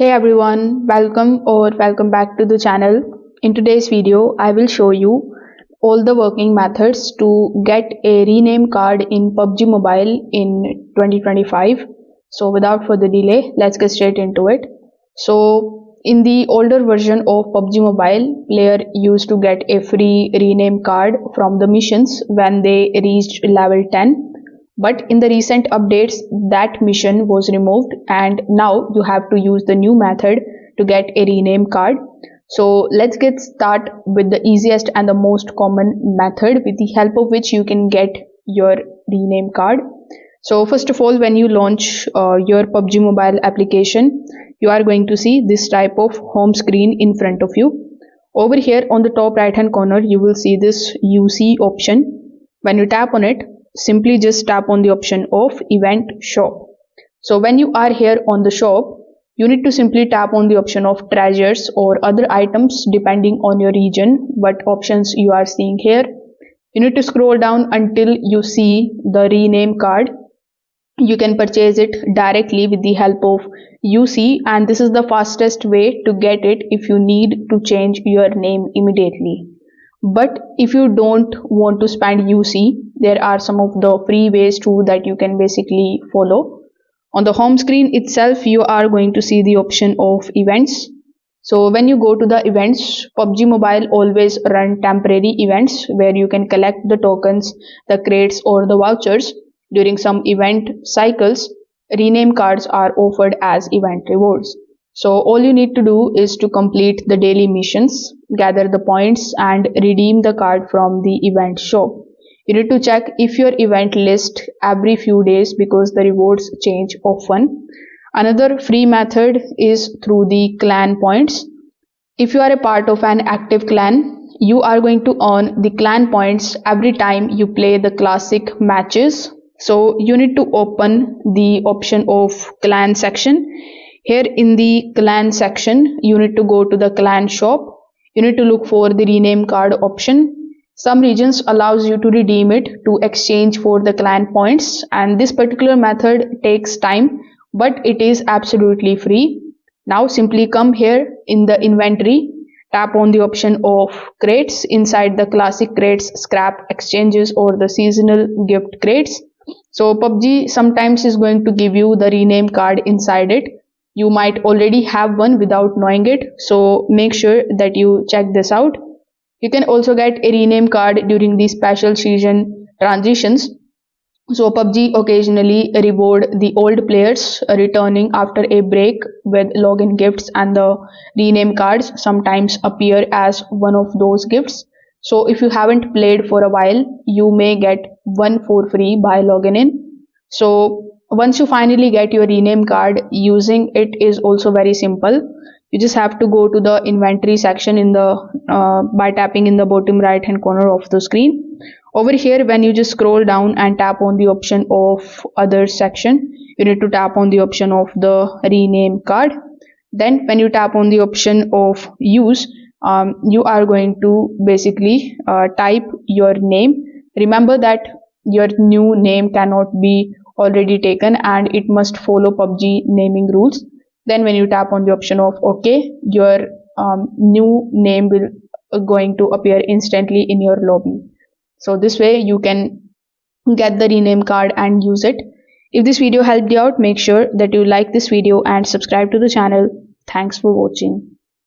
Hey everyone, welcome back to the channel. In today's video, I will show you all the working methods to get a rename card in PUBG Mobile in 2025. So without further delay, let's get straight into it. So in the older version of PUBG Mobile, player used to get a free rename card from the missions when they reached level 10. But in the recent updates, that mission was removed and now you have to use the new method to get a rename card. So let's get started with the easiest and the most common method with the help of which you can get your rename card. So first of all, when you launch your PUBG Mobile application, you are going to see this type of home screen in front of you. Over here on the top right hand corner, you will see this UC option. When you tap on it, simply just tap on the option of event shop. So when you are here on the shop, you need to simply tap on the option of treasures or other items depending on your region, what options you are seeing here. You need to scroll down until you see the rename card. You can purchase it directly with the help of UC, and this is the fastest way to get it if you need to change your name immediately. But if you don't want to spend UC, there are some of the free ways too that you can basically follow. On the home screen itself, you are going to see the option of events. So when you go to the events, PUBG Mobile always run temporary events where you can collect the tokens, the crates or the vouchers. During some event cycles, rename cards are offered as event rewards. So all you need to do is to complete the daily missions, gather the points and redeem the card from the event shop. You need to check if your event list every few days because the rewards change often. Another free method is through the clan points. If you are a part of an active clan, you are going to earn the clan points every time you play the classic matches. So you need to open the option of clan section. Here in the clan section, you need to go to the clan shop. You need to look for the rename card option. Some regions allows you to redeem it to exchange for the clan points, and this particular method takes time, but it is absolutely free. Now simply come here in the inventory, tap on the option of crates. Inside the classic crates, scrap exchanges or the seasonal gift crates. So PUBG sometimes is going to give you the rename card inside it. You might already have one without knowing it, so make sure that you check this out. You can also get a rename card during the special season transitions. So PUBG occasionally reward the old players returning after a break with login gifts, and the rename cards sometimes appear as one of those gifts. So if you haven't played for a while, you may get one for free by logging in. So once you finally get your rename card, using it is also very simple. You just have to go to the inventory section in the by tapping in the bottom right hand corner of the screen. Over here, when you just scroll down and tap on the option of other section, you need to tap on the option of the rename card. Then when you tap on the option of use, you are going to basically type your name. Remember that your new name cannot be already taken and it must follow PUBG naming rules. Then when you tap on the option of OK, your new name will going to appear instantly in your lobby. So this way you can get the rename card and use it. If this video helped you out, make sure that you like this video and subscribe to the channel. Thanks for watching.